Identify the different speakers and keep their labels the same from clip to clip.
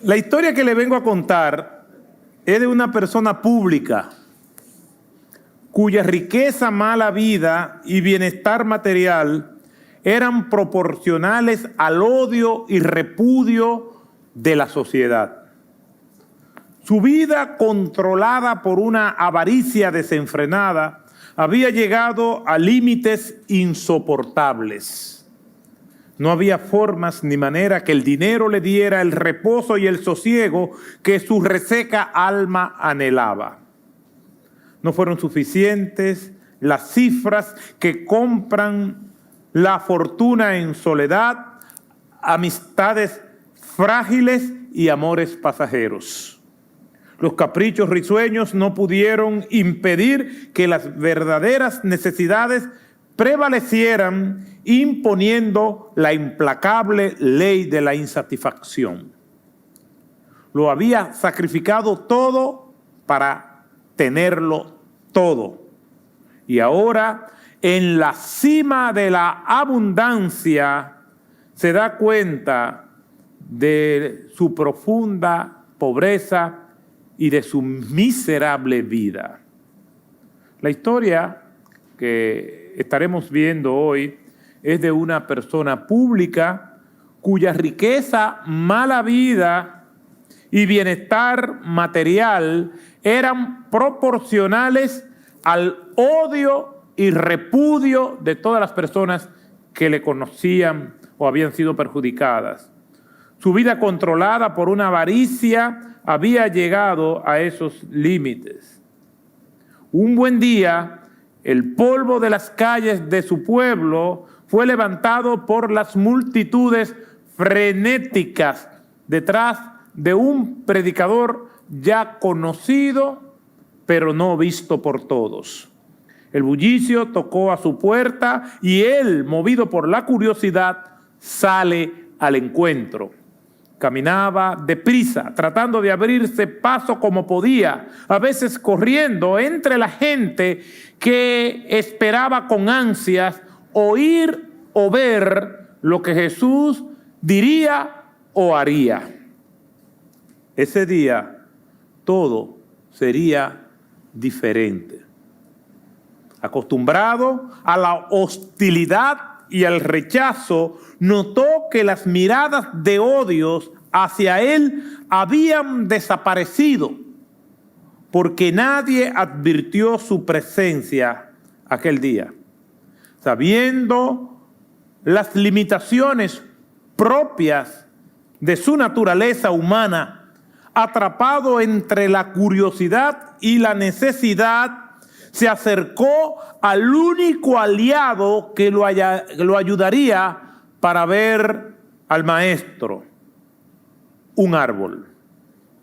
Speaker 1: La historia que le vengo a contar es de una persona pública cuya riqueza, mala vida y bienestar material eran proporcionales al odio y repudio de la sociedad. Su vida, controlada por una avaricia desenfrenada, había llegado a límites insoportables. No había formas ni manera que el dinero le diera el reposo y el sosiego que su reseca alma anhelaba. No fueron suficientes las cifras que compran la fortuna en soledad, amistades frágiles y amores pasajeros. Los caprichos risueños no pudieron impedir que las verdaderas necesidades prevalecieran, imponiendo la implacable ley de la insatisfacción. Lo había sacrificado todo para tenerlo todo. Y ahora, en la cima de la abundancia, se da cuenta de su profunda pobreza y de su miserable vida. La historia que estaremos viendo hoy es de una persona pública cuya riqueza, mala vida y bienestar material eran proporcionales al odio y repudio de todas las personas que le conocían o habían sido perjudicadas. Su vida, controlada por una avaricia, había llegado a esos límites. Un buen día, el polvo de las calles de su pueblo fue levantado por las multitudes frenéticas detrás de un predicador ya conocido, pero no visto por todos. El bullicio tocó a su puerta y él, movido por la curiosidad, sale al encuentro. Caminaba deprisa, tratando de abrirse paso como podía, a veces corriendo entre la gente que esperaba con ansias oír o ver lo que Jesús diría o haría. Ese día todo sería diferente. Acostumbrado a la hostilidad y al rechazo, notó que las miradas de odios hacia él habían desaparecido, porque nadie advirtió su presencia aquel día. Sabiendo las limitaciones propias de su naturaleza humana, atrapado entre la curiosidad y la necesidad, se acercó al único aliado que lo ayudaría para ver al maestro, un árbol.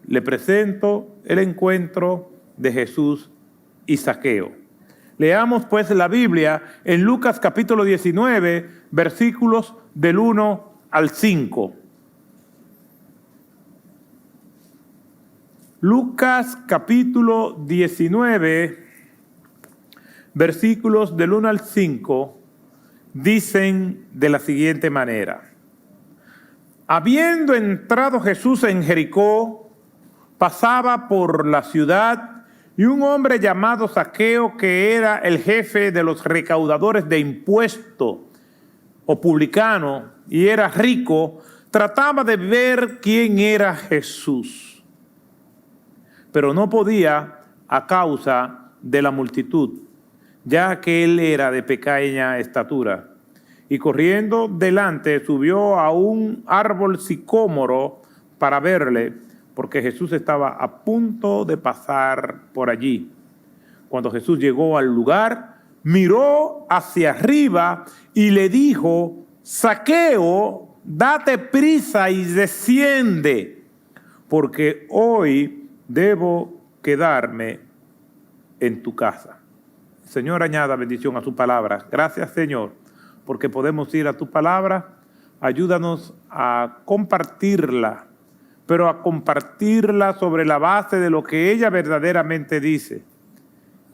Speaker 1: Le presento el encuentro de Jesús y Zaqueo. Leamos pues la Biblia en Lucas capítulo 19, versículos del 1 al 5. Lucas capítulo 19, versículos del 1 al 5, dicen de la siguiente manera. Habiendo entrado Jesús en Jericó, pasaba por la ciudad y un hombre llamado Zaqueo, que era el jefe de los recaudadores de impuestos o publicano y era rico, trataba de ver quién era Jesús, pero no podía a causa de la multitud, ya que él era de pequeña estatura. Y corriendo delante subió a un árbol sicómoro para verle, porque Jesús estaba a punto de pasar por allí. Cuando Jesús llegó al lugar, miró hacia arriba y le dijo: Zaqueo, date prisa y desciende, porque hoy debo quedarme en tu casa. Señor, añada bendición a su palabra. Gracias, Señor, porque podemos ir a tu palabra. Ayúdanos a compartirla, pero a compartirla sobre la base de lo que ella verdaderamente dice.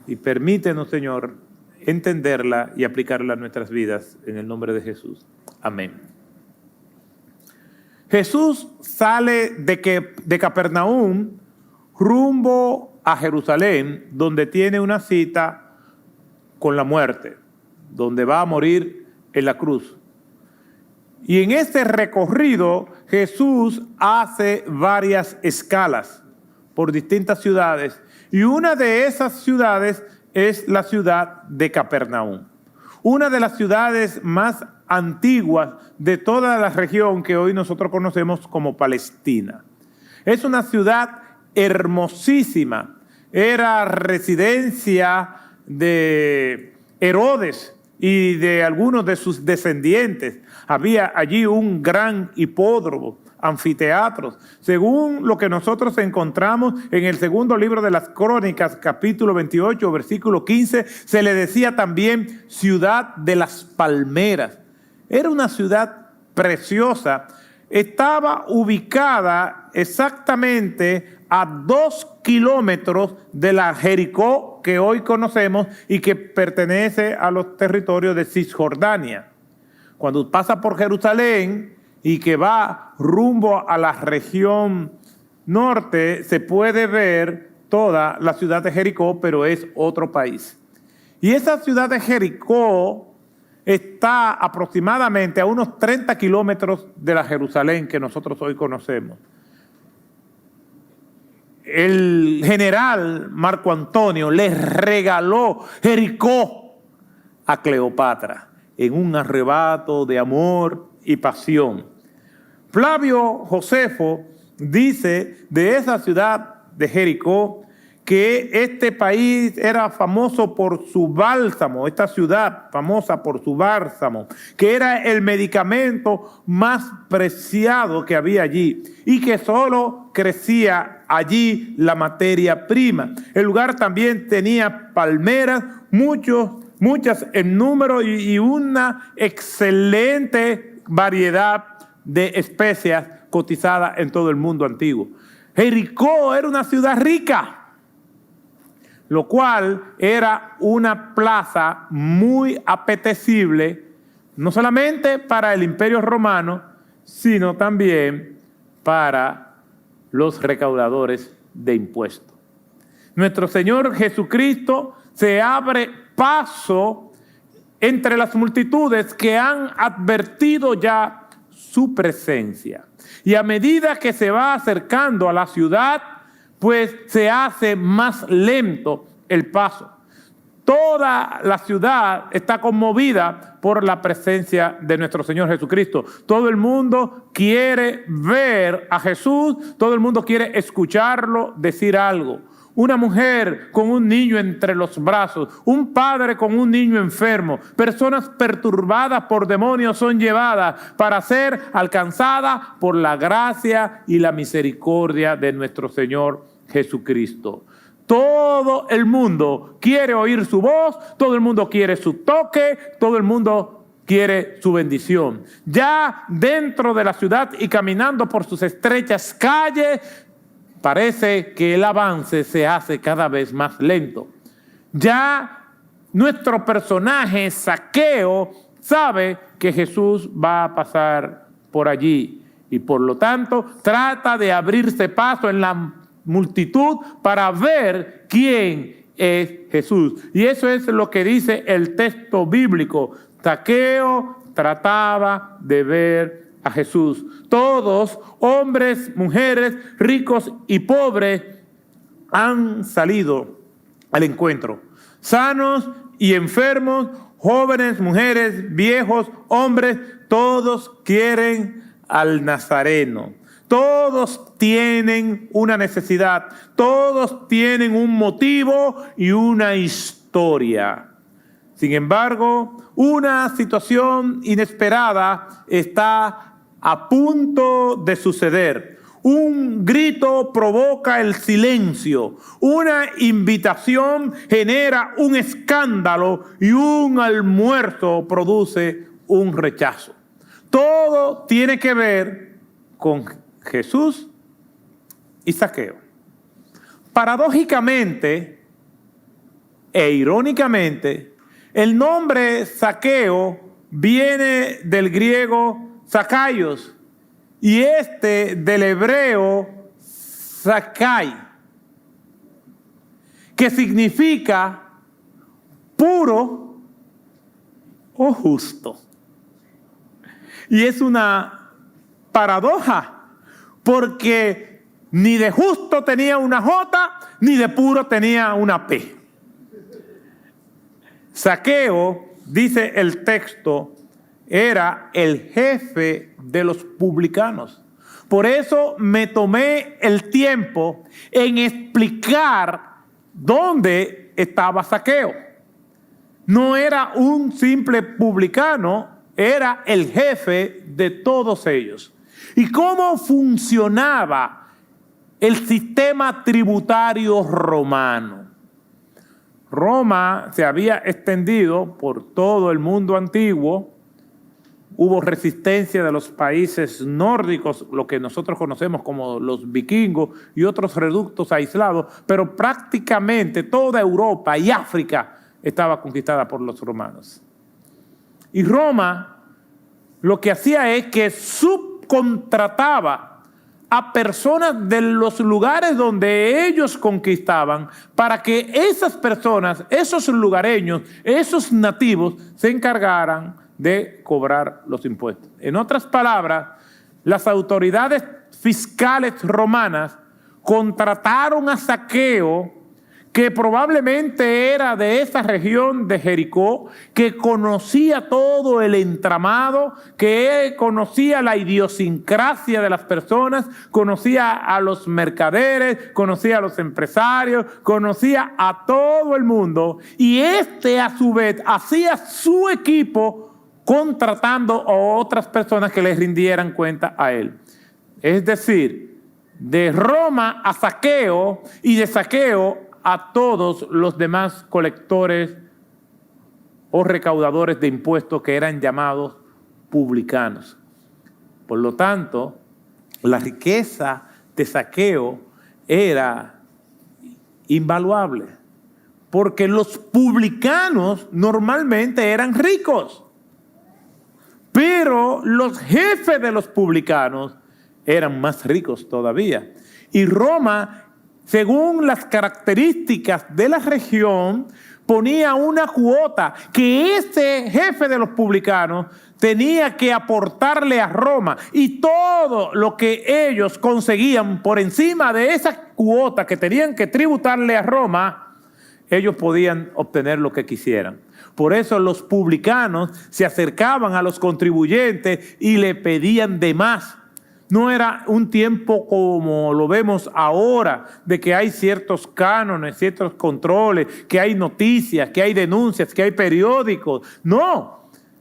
Speaker 1: Y permítenos, Señor, entenderla y aplicarla a nuestras vidas en el nombre de Jesús. Amén. Jesús sale de Capernaum rumbo a Jerusalén, donde tiene una cita con la muerte, donde va a morir en la cruz. Y en este recorrido Jesús hace varias escalas por distintas ciudades, y una de esas ciudades es la ciudad de Capernaum, una de las ciudades más antiguas de toda la región que hoy nosotros conocemos como Palestina. Es una ciudad hermosísima, era residencia de Herodes y de algunos de sus descendientes. Había allí un gran hipódromo, anfiteatros. Según lo que nosotros encontramos en el segundo libro de las Crónicas, capítulo 28, versículo 15, se le decía también ciudad de las palmeras. Era una ciudad preciosa. Estaba ubicada exactamente a 2 kilómetros de la Jericó que hoy conocemos y que pertenece a los territorios de Cisjordania. Cuando pasa por Jerusalén y que va rumbo a la región norte, se puede ver toda la ciudad de Jericó, pero es otro país. Y esa ciudad de Jericó está aproximadamente a unos 30 kilómetros de la Jerusalén que nosotros hoy conocemos. El general Marco Antonio le regaló Jericó a Cleopatra en un arrebato de amor y pasión. Flavio Josefo dice de esa ciudad de Jericó que este país era famoso por su bálsamo, esta ciudad famosa por su bálsamo, que era el medicamento más preciado que había allí y que solo crecía allí la materia prima. El lugar también tenía palmeras, muchas en número y una excelente variedad de especias cotizadas en todo el mundo antiguo. Jericó era una ciudad rica, lo cual era una plaza muy apetecible, no solamente para el Imperio Romano, sino también para los recaudadores de impuestos. Nuestro Señor Jesucristo se abre paso entre las multitudes que han advertido ya su presencia. Y a medida que se va acercando a la ciudad, pues se hace más lento el paso. Toda la ciudad está conmovida por la presencia de nuestro Señor Jesucristo. Todo el mundo quiere ver a Jesús, todo el mundo quiere escucharlo decir algo. Una mujer con un niño entre los brazos, un padre con un niño enfermo, personas perturbadas por demonios son llevadas para ser alcanzadas por la gracia y la misericordia de nuestro Señor Jesucristo. Todo el mundo quiere oír su voz, todo el mundo quiere su toque, todo el mundo quiere su bendición. Ya dentro de la ciudad y caminando por sus estrechas calles, parece que el avance se hace cada vez más lento. Ya nuestro personaje, Zaqueo, sabe que Jesús va a pasar por allí y por lo tanto trata de abrirse paso en la multitud para ver quién es Jesús. Y eso es lo que dice el texto bíblico. Zaqueo trataba de ver a Jesús. Todos, hombres, mujeres, ricos y pobres, han salido al encuentro. Sanos y enfermos, jóvenes, mujeres, viejos, hombres, todos quieren al Nazareno. Todos tienen una necesidad, todos tienen un motivo y una historia. Sin embargo, una situación inesperada está a punto de suceder. Un grito provoca el silencio, una invitación genera un escándalo y un almuerzo produce un rechazo. Todo tiene que ver con Jesús y Zaqueo. Paradójicamente e irónicamente, el nombre Zaqueo viene del griego Zacaios, y del hebreo Zakai, que significa puro o justo. Y es una paradoja, porque ni de justo tenía una J, ni de puro tenía una P. Zaqueo, dice el texto, era el jefe de los publicanos. Por eso me tomé el tiempo en explicar dónde estaba Zaqueo. No era un simple publicano, era el jefe de todos ellos. ¿Y cómo funcionaba el sistema tributario romano? Roma se había extendido por todo el mundo antiguo. Hubo resistencia de los países nórdicos, lo que nosotros conocemos como los vikingos y otros reductos aislados, pero prácticamente toda Europa y África estaba conquistada por los romanos. Y Roma lo que hacía es que subcontrataba a personas de los lugares donde ellos conquistaban para que esas personas, esos lugareños, esos nativos se encargaran de cobrar los impuestos. En otras palabras, las autoridades fiscales romanas contrataron a Zaqueo, que probablemente era de esa región de Jericó, que conocía todo el entramado, que conocía la idiosincrasia de las personas, conocía a los mercaderes, conocía a los empresarios, conocía a todo el mundo, y a su vez hacía su equipo contratando a otras personas que les rindieran cuenta a él. Es decir, de Roma a Zaqueo y de Zaqueo a todos los demás colectores o recaudadores de impuestos que eran llamados publicanos. Por lo tanto, la riqueza de Zaqueo era invaluable, porque los publicanos normalmente eran ricos, pero los jefes de los publicanos eran más ricos todavía. Y Roma, según las características de la región, ponía una cuota que ese jefe de los publicanos tenía que aportarle a Roma, y todo lo que ellos conseguían por encima de esa cuota que tenían que tributarle a Roma, ellos podían obtener lo que quisieran. Por eso los publicanos se acercaban a los contribuyentes y le pedían de más. No era un tiempo como lo vemos ahora, de que hay ciertos cánones, ciertos controles, que hay noticias, que hay denuncias, que hay periódicos. No,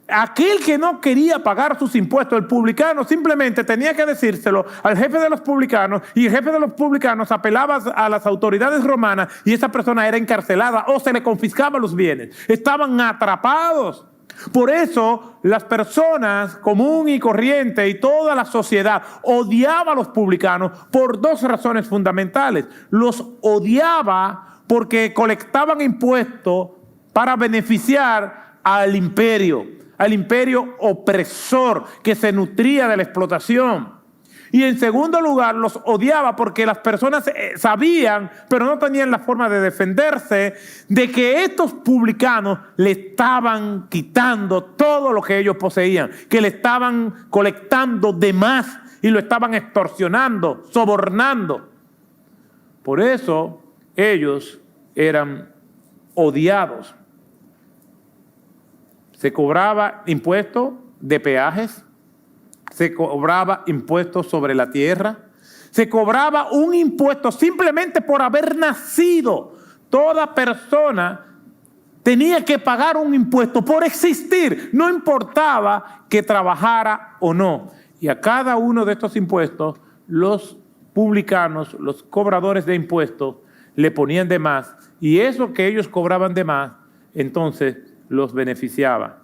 Speaker 1: aquel que no quería pagar sus impuestos, el publicano, simplemente tenía que decírselo al jefe de los publicanos, y el jefe de los publicanos apelaba a las autoridades romanas y esa persona era encarcelada o se le confiscaban los bienes. Estaban atrapados. Por eso las personas común y corriente y toda la sociedad odiaba a los publicanos por dos razones fundamentales. Los odiaba porque colectaban impuestos para beneficiar al imperio opresor que se nutría de la explotación. Y en segundo lugar, los odiaba porque las personas sabían, pero no tenían la forma de defenderse, de que estos publicanos le estaban quitando todo lo que ellos poseían, que le estaban colectando de más y lo estaban extorsionando, sobornando. Por eso ellos eran odiados. Se cobraba impuestos de peajes, se cobraba impuestos sobre la tierra, se cobraba un impuesto simplemente por haber nacido. Toda persona tenía que pagar un impuesto por existir, no importaba que trabajara o no. Y a cada uno de estos impuestos, los publicanos, los cobradores de impuestos, le ponían de más, y eso que ellos cobraban de más, entonces los beneficiaba.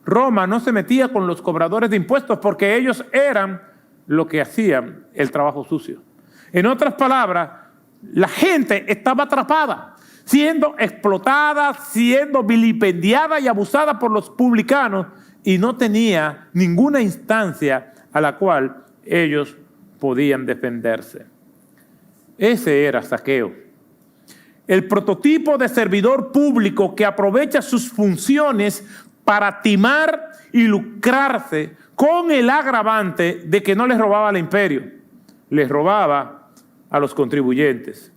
Speaker 1: Roma no se metía con los cobradores de impuestos porque ellos eran lo que hacían el trabajo sucio. En otras palabras, la gente estaba atrapada, siendo explotada, siendo vilipendiada y abusada por los publicanos, y no tenía ninguna instancia a la cual ellos podían defenderse. Ese era Zaqueo, el prototipo de servidor público que aprovecha sus funciones para timar y lucrarse con el agravante de que no les robaba al imperio, les robaba a los contribuyentes.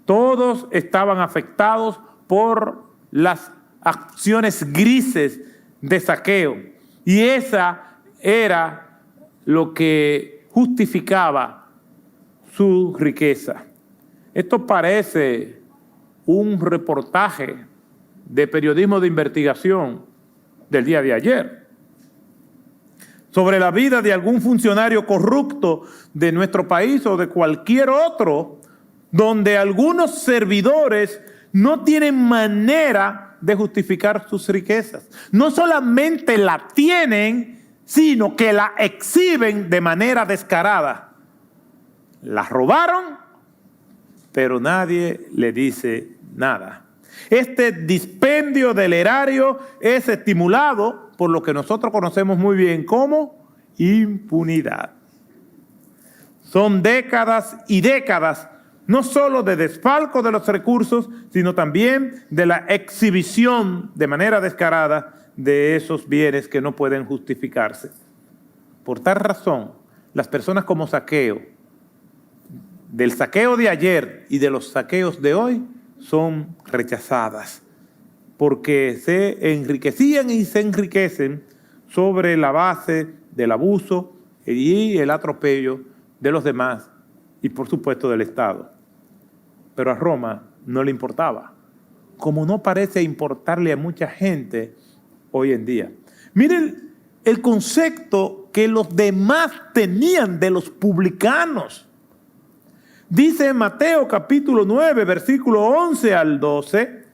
Speaker 1: Todos estaban afectados por las acciones grises de Zaqueo, y esa era lo que justificaba su riqueza. Esto parece un reportaje de periodismo de investigación del día de ayer sobre la vida de algún funcionario corrupto de nuestro país o de cualquier otro, donde algunos servidores no tienen manera de justificar sus riquezas. No solamente la tienen, sino que la exhiben de manera descarada. La robaron, pero nadie le dice nada. Este dispendio del erario es estimulado por lo que nosotros conocemos muy bien como impunidad. Son décadas y décadas, no solo de desfalco de los recursos, sino también de la exhibición de manera descarada de esos bienes que no pueden justificarse. Por tal razón, las personas como Zaqueo, del saqueo de ayer y de los saqueos de hoy, son rechazadas, porque se enriquecían y se enriquecen sobre la base del abuso y el atropello de los demás y por supuesto del Estado. Pero a Roma no le importaba, como no parece importarle a mucha gente hoy en día. Miren el concepto que los demás tenían de los publicanos. Dice en Mateo capítulo 9, versículo 11 al 12,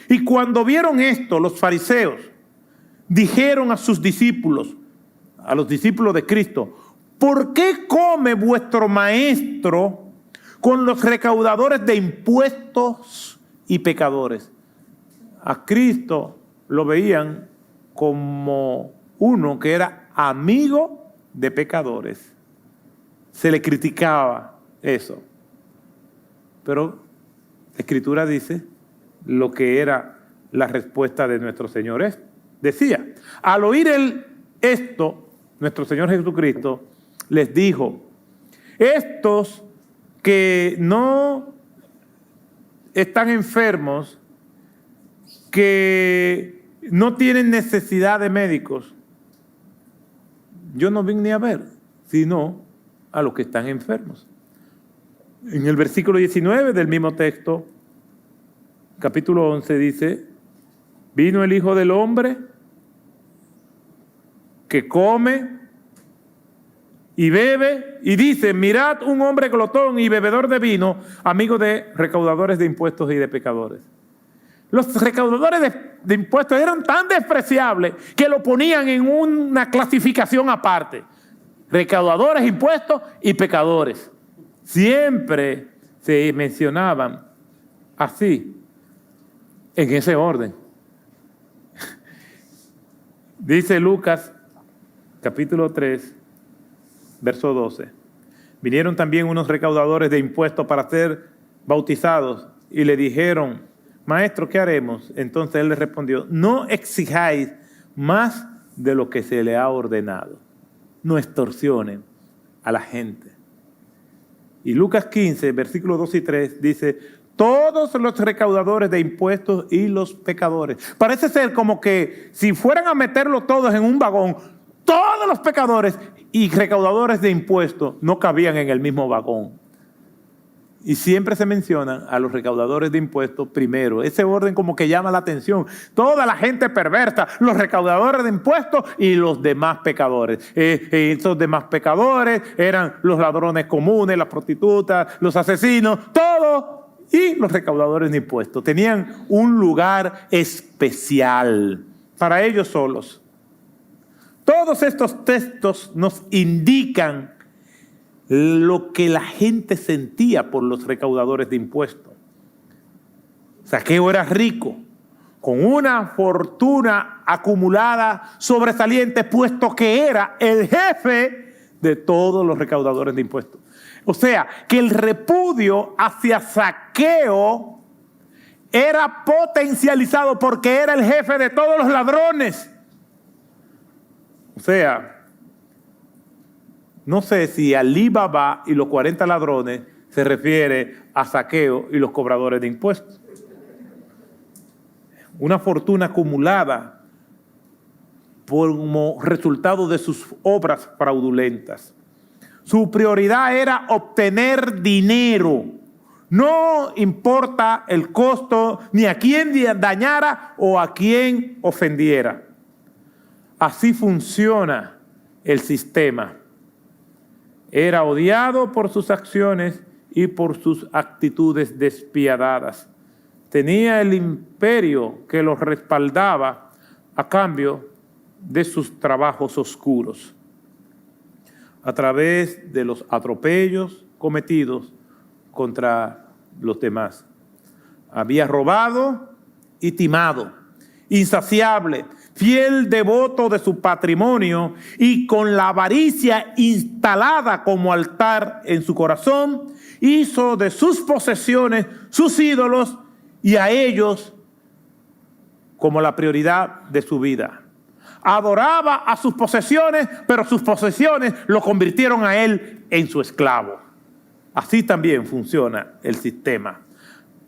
Speaker 1: y cuando vieron esto, los fariseos dijeron a sus discípulos, a los discípulos de Cristo, ¿por qué come vuestro maestro con los recaudadores de impuestos y pecadores? A Cristo lo veían como uno que era amigo de pecadores. Se le criticaba eso. Pero la Escritura dice lo que era la respuesta de nuestro Señor. Decía, al oír esto, nuestro Señor Jesucristo les dijo, estos que no están enfermos, que no tienen necesidad de médicos, yo no vine a ver, sino a los que están enfermos. En el versículo 19 del mismo texto, capítulo 11, dice, vino el Hijo del Hombre que come y bebe, y dice, mirad un hombre glotón y bebedor de vino, amigo de recaudadores de impuestos y de pecadores. Los recaudadores de impuestos eran tan despreciables que lo ponían en una clasificación aparte. Recaudadores de impuestos y pecadores. Siempre se mencionaban así, en ese orden. Dice Lucas, capítulo 3, verso 12. Vinieron también unos recaudadores de impuestos para ser bautizados y le dijeron, Maestro, ¿qué haremos? Entonces él les respondió, no exijáis más de lo que se le ha ordenado. No extorsionen a la gente. Y Lucas 15, versículos 2 y 3 dice, todos los recaudadores de impuestos y los pecadores. Parece ser como que si fueran a meterlo todos en un vagón, todos los pecadores y recaudadores de impuestos no cabían en el mismo vagón. Y siempre se mencionan a los recaudadores de impuestos primero. Ese orden como que llama la atención. Toda la gente perversa, los recaudadores de impuestos y los demás pecadores. Esos demás pecadores eran los ladrones comunes, las prostitutas, los asesinos, todo. Y los recaudadores de impuestos tenían un lugar especial para ellos solos. Todos estos textos nos indican lo que la gente sentía por los recaudadores de impuestos. Zaqueo era rico, con una fortuna acumulada sobresaliente, puesto que era el jefe de todos los recaudadores de impuestos. O sea, que el repudio hacia Zaqueo era potencializado porque era el jefe de todos los ladrones. O sea, no sé si Alí Baba y los 40 ladrones se refiere a Zaqueo y los cobradores de impuestos. Una fortuna acumulada como resultado de sus obras fraudulentas. Su prioridad era obtener dinero. No importa el costo, ni a quién dañara o a quién ofendiera. Así funciona el sistema. Era odiado por sus acciones y por sus actitudes despiadadas. Tenía el imperio que los respaldaba a cambio de sus trabajos oscuros, a través de los atropellos cometidos contra los demás. Había robado y timado, insaciable, fiel devoto de su patrimonio y con la avaricia instalada como altar en su corazón, hizo de sus posesiones sus ídolos y a ellos como la prioridad de su vida. Adoraba a sus posesiones, pero sus posesiones lo convirtieron a él en su esclavo. Así también funciona el sistema.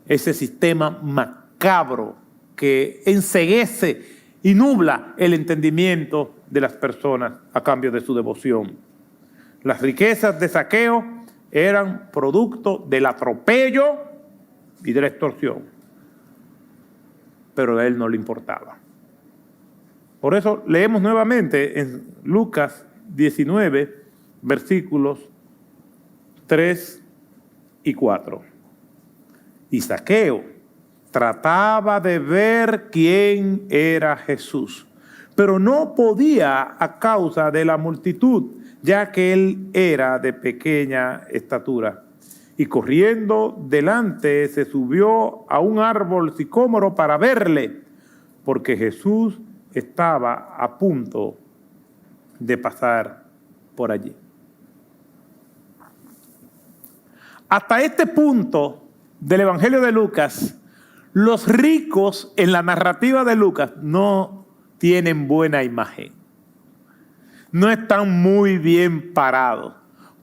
Speaker 1: Ese sistema macabro que enceguece y nubla el entendimiento de las personas a cambio de su devoción. Las riquezas de Zaqueo eran producto del atropello y de la extorsión, pero a él no le importaba. Por eso leemos nuevamente en Lucas 19, versículos 3 y 4. Y Zaqueo trataba de ver quién era Jesús, pero no podía a causa de la multitud, ya que él era de pequeña estatura. Y corriendo delante se subió a un árbol sicómoro para verle, porque Jesús estaba a punto de pasar por allí. Hasta este punto del Evangelio de Lucas, los ricos en la narrativa de Lucas no tienen buena imagen. No están muy bien parados,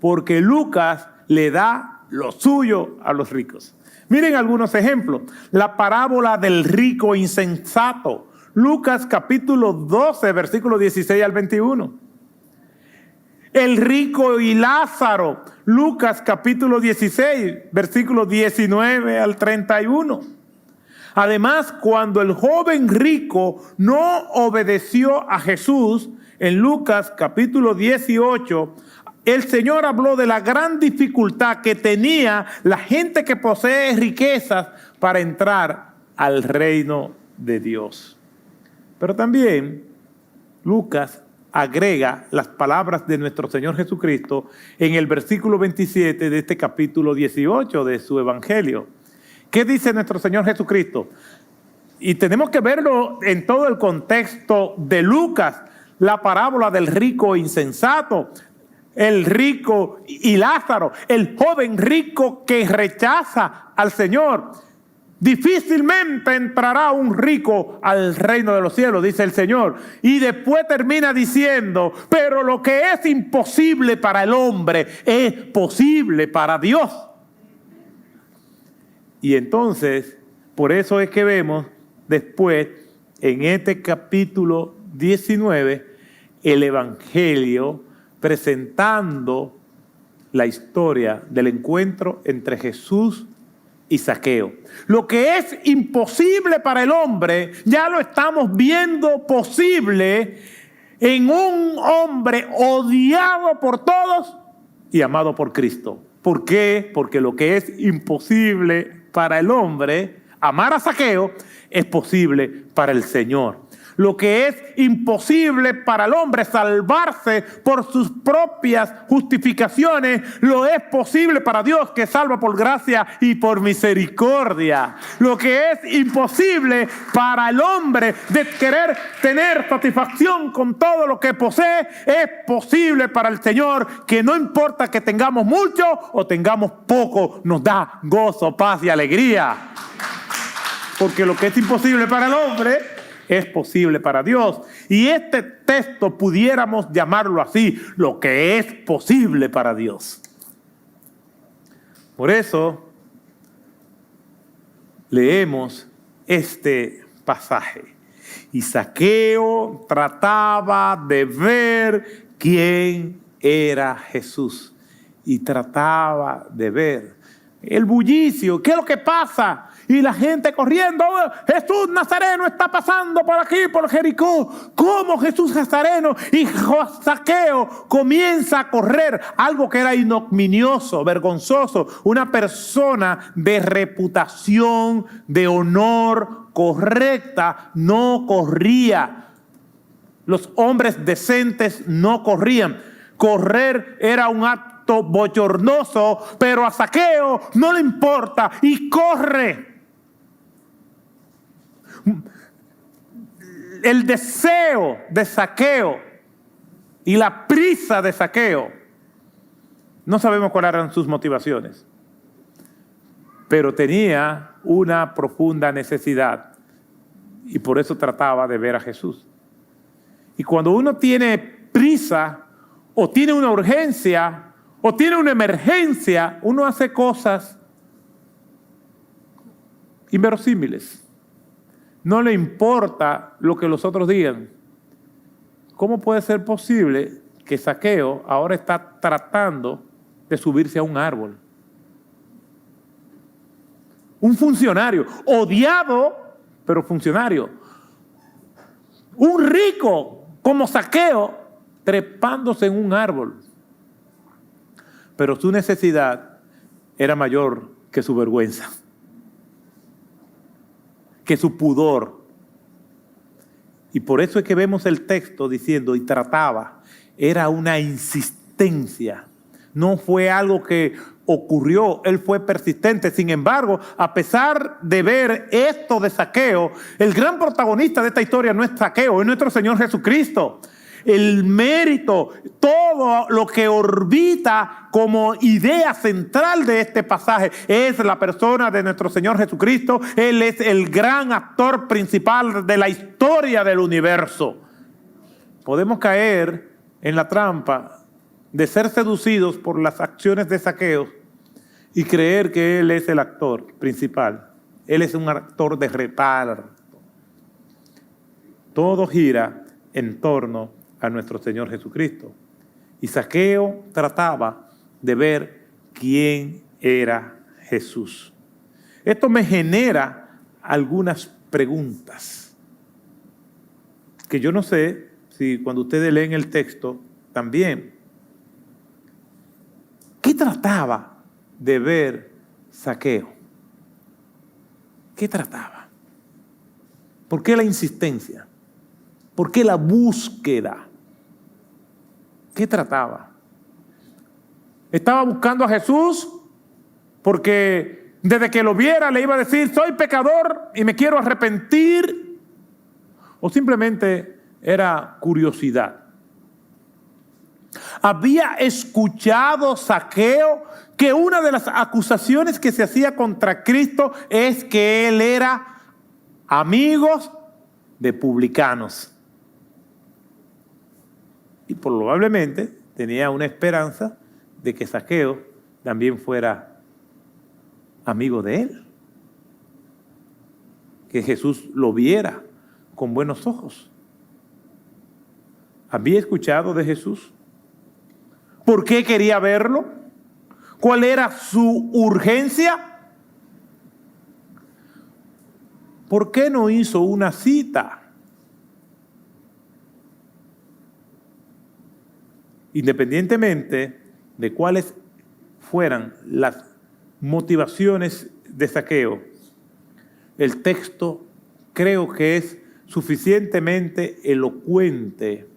Speaker 1: porque Lucas le da lo suyo a los ricos. Miren algunos ejemplos. La parábola del rico insensato. Lucas capítulo 12, versículos 16 al 21. El rico y Lázaro. Lucas capítulo 16, versículos 19 al 31. Además, cuando el joven rico no obedeció a Jesús, en Lucas capítulo 18, el Señor habló de la gran dificultad que tenía la gente que posee riquezas para entrar al reino de Dios. Pero también Lucas agrega las palabras de nuestro Señor Jesucristo en el versículo 27 de este capítulo 18 de su Evangelio. ¿Qué dice nuestro Señor Jesucristo? Y tenemos que verlo en todo el contexto de Lucas, la parábola del rico insensato, el rico y Lázaro, el joven rico que rechaza al Señor. Difícilmente entrará un rico al reino de los cielos, dice el Señor. Y después termina diciendo, pero lo que es imposible para el hombre es posible para Dios. Y entonces, por eso es que vemos después, en este capítulo 19, el Evangelio presentando la historia del encuentro entre Jesús y Zaqueo. Lo que es imposible para el hombre, ya lo estamos viendo posible en un hombre odiado por todos y amado por Cristo. ¿Por qué? Porque lo que es imposible para el hombre, amar a Zaqueo, es posible para el Señor. Lo que es imposible para el hombre salvarse por sus propias justificaciones, lo es posible para Dios que salva por gracia y por misericordia. Lo que es imposible para el hombre de querer tener satisfacción con todo lo que posee, es posible para el Señor, que no importa que tengamos mucho o tengamos poco, nos da gozo, paz y alegría. Porque lo que es imposible para el hombre es posible para Dios. Y este texto pudiéramos llamarlo así, lo que es posible para Dios. Por eso leemos este pasaje. Y Zaqueo trataba de ver quién era Jesús. Y trataba de ver el bullicio. ¿Qué es lo que pasa? Y la gente corriendo. Jesús Nazareno está pasando por aquí, por Jericó. ¿Cómo Jesús Nazareno? Y Zaqueo comienza a correr. Algo que era ignominioso, vergonzoso. Una persona de reputación, de honor correcta, no corría. Los hombres decentes no corrían. Correr era un acto bochornoso, pero a Zaqueo no le importa y corre. El deseo de Zaqueo y la prisa de Zaqueo, no sabemos cuáles eran sus motivaciones, pero tenía una profunda necesidad y por eso trataba de ver a Jesús. Y cuando uno tiene prisa o tiene una urgencia o tiene una emergencia, uno hace cosas inverosímiles. No le importa lo que los otros digan. ¿Cómo puede ser posible que Zaqueo ahora está tratando de subirse a un árbol? Un funcionario, odiado, pero funcionario. Un rico como Zaqueo, trepándose en un árbol. Pero su necesidad era mayor que su vergüenza, que su pudor. Y por eso es que vemos el texto diciendo, y trataba, era una insistencia. No fue algo que ocurrió, él fue persistente. Sin embargo, a pesar de ver esto de Zaqueo, el gran protagonista de esta historia no es Zaqueo, es nuestro Señor Jesucristo. El mérito, todo lo que orbita como idea central de este pasaje es la persona de nuestro Señor Jesucristo. Él es el gran actor principal de la historia del universo. Podemos caer en la trampa de ser seducidos por las acciones de Zaqueo y creer que él es el actor principal. Él es un actor de reparto. Todo gira en torno a nuestro Señor Jesucristo. Y Zaqueo trataba de ver quién era Jesús. Esto me genera algunas preguntas que yo no sé si cuando ustedes leen el texto también. ¿Qué trataba de ver Zaqueo? ¿Qué trataba? ¿Por qué la insistencia? ¿Por qué la búsqueda? ¿Qué trataba? ¿Estaba buscando a Jesús porque desde que lo viera le iba a decir, soy pecador y me quiero arrepentir? ¿O simplemente era curiosidad? Había escuchado Zaqueo que una de las acusaciones que se hacía contra Cristo es que él era amigo de publicanos. Y probablemente tenía una esperanza de que Zaqueo también fuera amigo de él. Que Jesús lo viera con buenos ojos. ¿Había escuchado de Jesús? ¿Por qué quería verlo? ¿Cuál era su urgencia? ¿Por qué no hizo una cita? Independientemente de cuáles fueran las motivaciones de Zaqueo, el texto creo que es suficientemente elocuente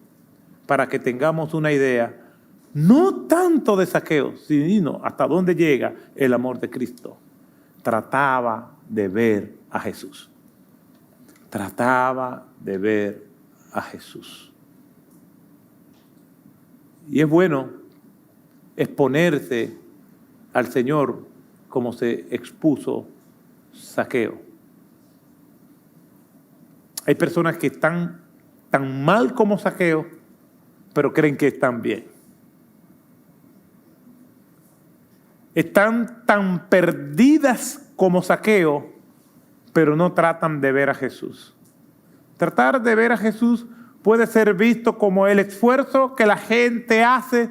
Speaker 1: para que tengamos una idea, no tanto de Zaqueo, sino hasta dónde llega el amor de Cristo. Trataba de ver a Jesús. Trataba de ver a Jesús. Y es bueno exponerse al Señor como se expuso Zaqueo. Hay personas que están tan mal como Zaqueo, pero creen que están bien. Están tan perdidas como Zaqueo, pero no tratan de ver a Jesús. Tratar de ver a Jesús puede ser visto como el esfuerzo que la gente hace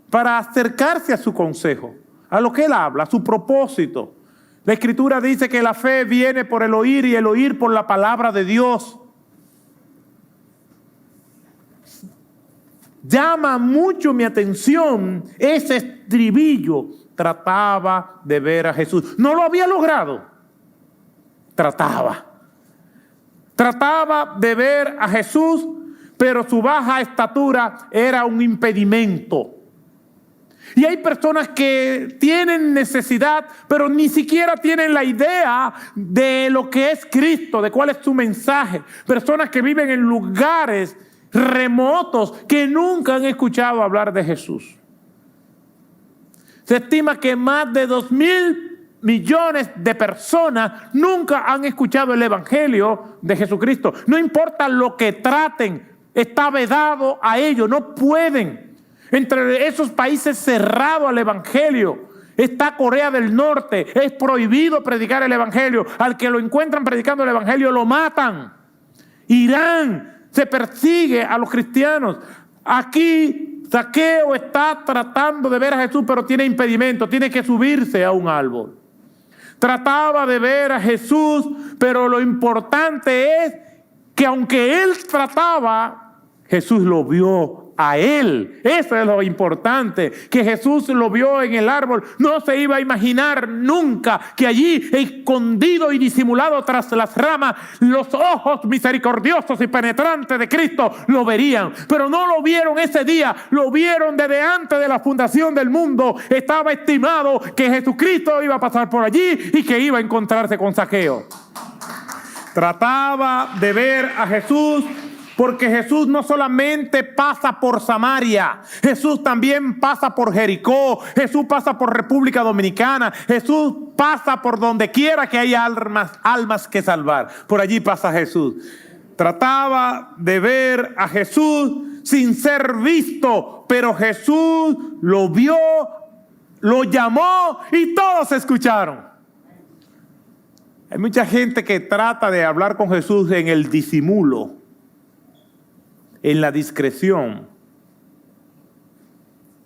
Speaker 1: para acercarse a su consejo, a lo que Él habla, a su propósito. La Escritura dice que la fe viene por el oír y el oír por la palabra de Dios. Llama mucho mi atención ese estribillo. Trataba de ver a Jesús. No lo había logrado. Trataba de ver a Jesús, pero su baja estatura era un impedimento. Y hay personas que tienen necesidad, pero ni siquiera tienen la idea de lo que es Cristo, de cuál es su mensaje. Personas que viven en lugares remotos que nunca han escuchado hablar de Jesús. Se estima que más de 2.000 millones de personas nunca han escuchado el Evangelio de Jesucristo. No importa lo que traten, está vedado a ellos, no pueden. Entre esos países cerrados al Evangelio está Corea del Norte. Es prohibido predicar el Evangelio. Al que lo encuentran predicando el Evangelio lo matan. Irán se persigue a los cristianos. Aquí Zaqueo está tratando de ver a Jesús, pero tiene impedimento, tiene que subirse a un árbol. Trataba de ver a Jesús, pero lo importante es que aunque él trataba, Jesús lo vio a él. Eso es lo importante, que Jesús lo vio en el árbol. No se iba a imaginar nunca que allí, escondido y disimulado tras las ramas, los ojos misericordiosos y penetrantes de Cristo lo verían. Pero no lo vieron ese día, lo vieron desde antes de la fundación del mundo. Estaba estimado que Jesucristo iba a pasar por allí y que iba a encontrarse con Zaqueo. Trataba de ver a Jesús, porque Jesús no solamente pasa por Samaria, Jesús también pasa por Jericó, Jesús pasa por República Dominicana, Jesús pasa por donde quiera que haya almas que salvar. Por allí pasa Jesús. Trataba de ver a Jesús sin ser visto, pero Jesús lo vio, lo llamó y todos escucharon. Hay mucha gente que trata de hablar con Jesús en el disimulo, en la discreción,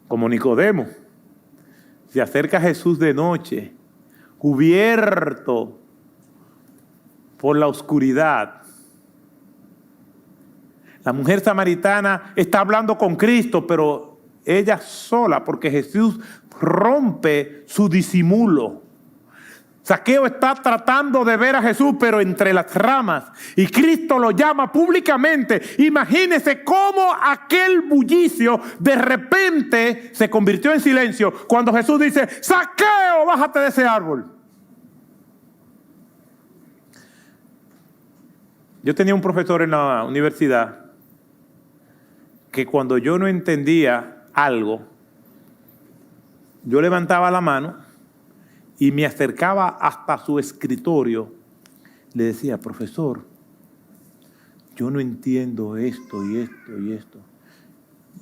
Speaker 1: como Nicodemo. Se acerca a Jesús de noche, cubierto por la oscuridad. La mujer samaritana está hablando con Cristo, pero ella sola, porque Jesús rompe su disimulo. Zaqueo está tratando de ver a Jesús, pero entre las ramas. Y Cristo lo llama públicamente. Imagínese cómo aquel bullicio de repente se convirtió en silencio cuando Jesús dice: Zaqueo, bájate de ese árbol. Yo tenía un profesor en la universidad que cuando yo no entendía algo, yo levantaba la mano y me acercaba hasta su escritorio. Le decía: profesor, yo no entiendo esto y esto y esto.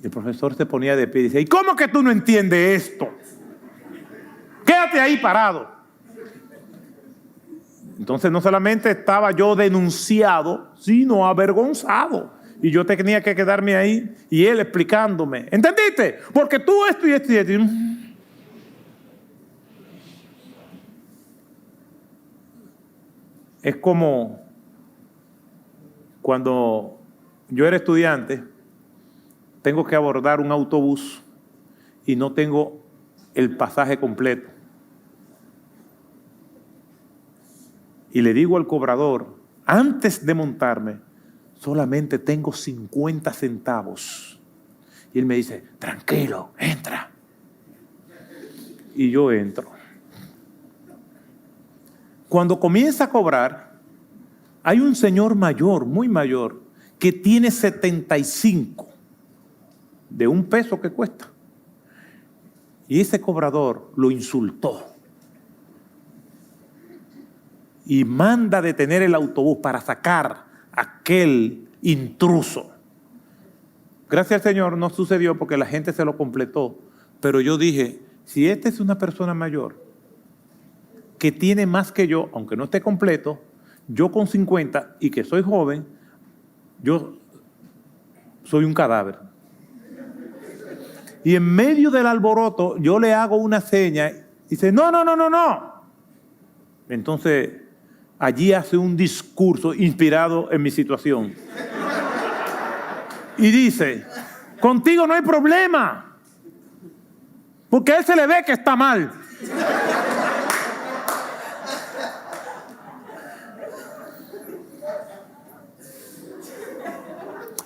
Speaker 1: Y el profesor se ponía de pie y decía: ¿y cómo que tú no entiendes esto? Quédate ahí parado. Entonces no solamente estaba yo denunciado, sino avergonzado. Y yo tenía que quedarme ahí y él explicándome. ¿Entendiste? Porque tú esto y esto y esto. Es como cuando yo era estudiante, tengo que abordar un autobús y no tengo el pasaje completo. Y le digo al cobrador, antes de montarme: solamente tengo 50 centavos. Y él me dice, tranquilo, entra. Y yo entro. Cuando comienza a cobrar, hay un señor mayor, muy mayor, que tiene 75 de un peso que cuesta. Y ese cobrador lo insultó. Y manda detener el autobús para sacar a aquel intruso. Gracias al Señor no sucedió porque la gente se lo completó. Pero yo dije, si esta es una persona mayor que tiene más que yo, aunque no esté completo, yo con 50 y que soy joven, yo soy un cadáver. Y en medio del alboroto yo le hago una seña y dice, no. Entonces allí hace un discurso inspirado en mi situación. Y dice, contigo no hay problema, porque a él se le ve que está mal.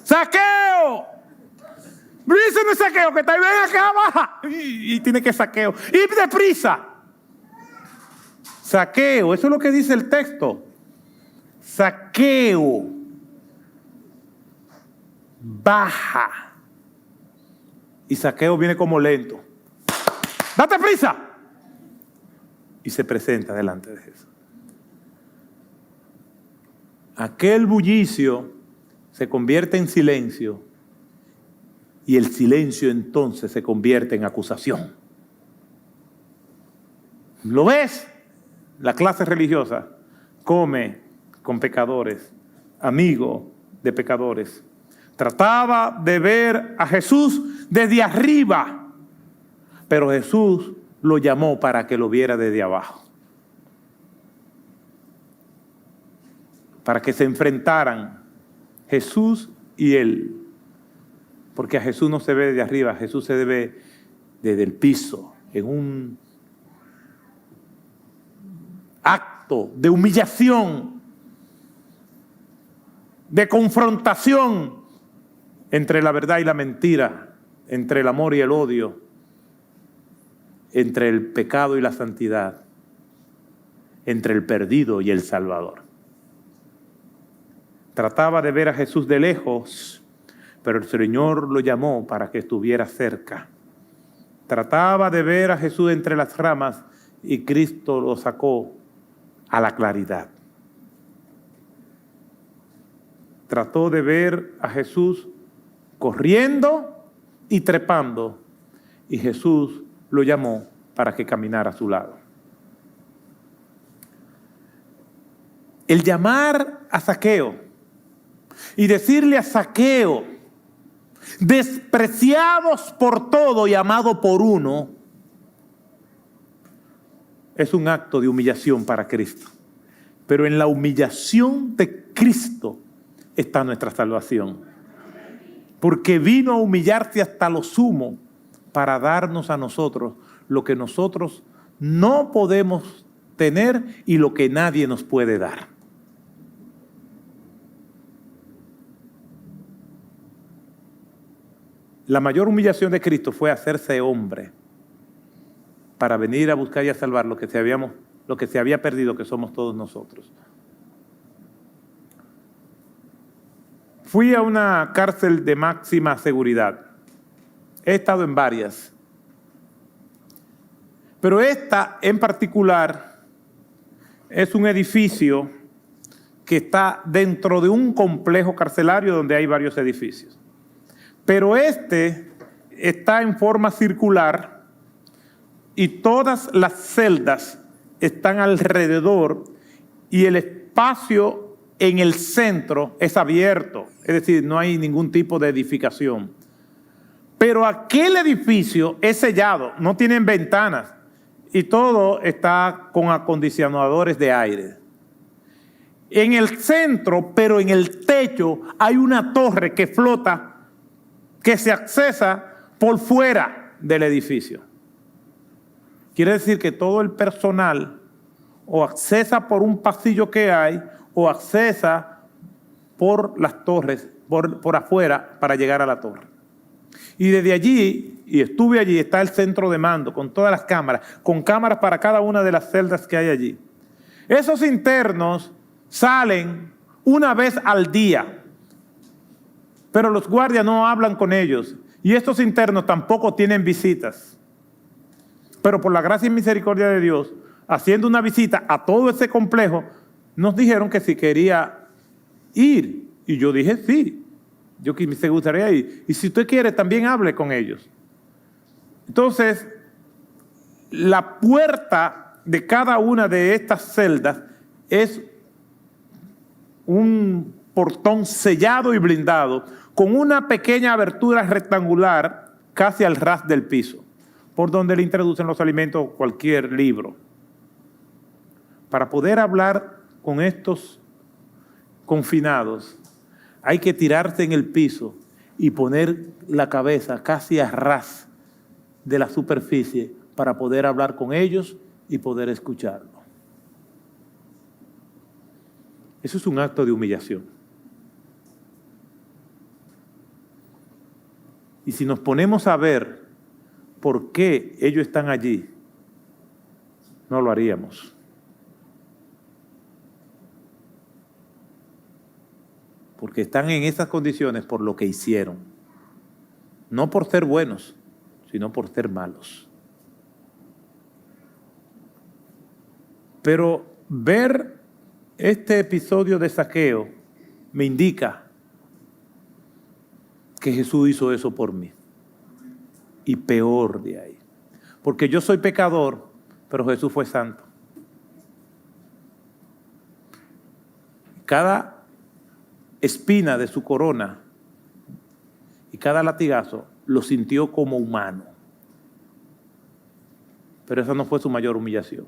Speaker 1: ¡Saqueo! Dice no es saqueo, que está ahí, ven acá, baja. Y tiene que saqueo. ¡Y deprisa! Saqueo, eso es lo que dice el texto. Saqueo. Baja. Y Saqueo viene como lento. ¡Date prisa! Y se presenta delante de Jesús. Aquel bullicio se convierte en silencio y el silencio entonces se convierte en acusación. ¿Lo ves? La clase religiosa come con pecadores, amigo de pecadores. Trataba de ver a Jesús desde arriba, pero Jesús lo llamó para que lo viera desde abajo. Para que se enfrentaran Jesús y él. Porque a Jesús no se ve desde arriba, a Jesús se ve desde el piso, en un acto de humillación, de confrontación entre la verdad y la mentira, entre el amor y el odio, entre el pecado y la santidad, entre el perdido y el Salvador. Trataba de ver a Jesús de lejos, pero el Señor lo llamó para que estuviera cerca. Trataba de ver a Jesús entre las ramas y Cristo lo sacó a la claridad. Trató de ver a Jesús corriendo y trepando, y Jesús lo llamó para que caminara a su lado. El llamar a Saqueo y decirle a Saqueo, despreciados por todo y amado por uno, es un acto de humillación para Cristo. Pero en la humillación de Cristo está nuestra salvación. Porque vino a humillarse hasta lo sumo para darnos a nosotros lo que nosotros no podemos tener y lo que nadie nos puede dar. La mayor humillación de Cristo fue hacerse hombre para venir a buscar y a salvar lo que se había perdido, que somos todos nosotros. Fui a una cárcel de máxima seguridad. He estado en varias. Pero esta en particular es un edificio que está dentro de un complejo carcelario donde hay varios edificios. Pero este está en forma circular y todas las celdas están alrededor y el espacio en el centro es abierto, es decir, no hay ningún tipo de edificación. Pero aquel edificio es sellado, no tienen ventanas y todo está con acondicionadores de aire. En el centro, pero en el techo, hay una torre que flota, que se accesa por fuera del edificio. Quiere decir que todo el personal o accesa por un pasillo que hay o accesa por las torres, por afuera, para llegar a la torre. Y desde allí, y estuve allí, está el centro de mando, con todas las cámaras, con cámaras para cada una de las celdas que hay allí. Esos internos salen una vez al día, pero los guardias no hablan con ellos. Y estos internos tampoco tienen visitas. Pero por la gracia y misericordia de Dios, haciendo una visita a todo ese complejo, nos dijeron que si quería ir. Y yo dije sí, yo me gustaría ir. Y si usted quiere, también hable con ellos. Entonces, la puerta de cada una de estas celdas es un portón sellado y blindado con una pequeña abertura rectangular casi al ras del piso, por donde le introducen los alimentos o cualquier libro. Para poder hablar con estos confinados, hay que tirarse en el piso y poner la cabeza casi a ras de la superficie para poder hablar con ellos y poder escucharlo. Eso es un acto de humillación. Y si nos ponemos a ver por qué ellos están allí, no lo haríamos. Porque están en esas condiciones por lo que hicieron. No por ser buenos, sino por ser malos. Pero ver este episodio de Zaqueo me indica que Jesús hizo eso por mí. Y peor de ahí. Porque yo soy pecador, pero Jesús fue santo. Cada espina de su corona y cada latigazo lo sintió como humano. Pero esa no fue su mayor humillación.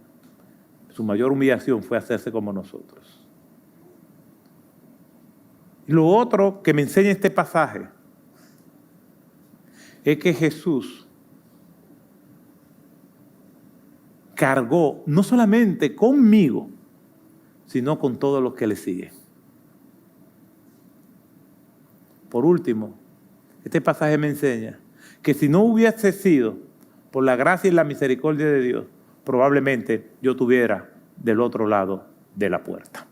Speaker 1: Su mayor humillación fue hacerse como nosotros. Y lo otro que me enseña este pasaje es que Jesús cargó no solamente conmigo, sino con todos los que le siguen. Por último, este pasaje me enseña que si no hubiese sido por la gracia y la misericordia de Dios, probablemente yo estuviera del otro lado de la puerta.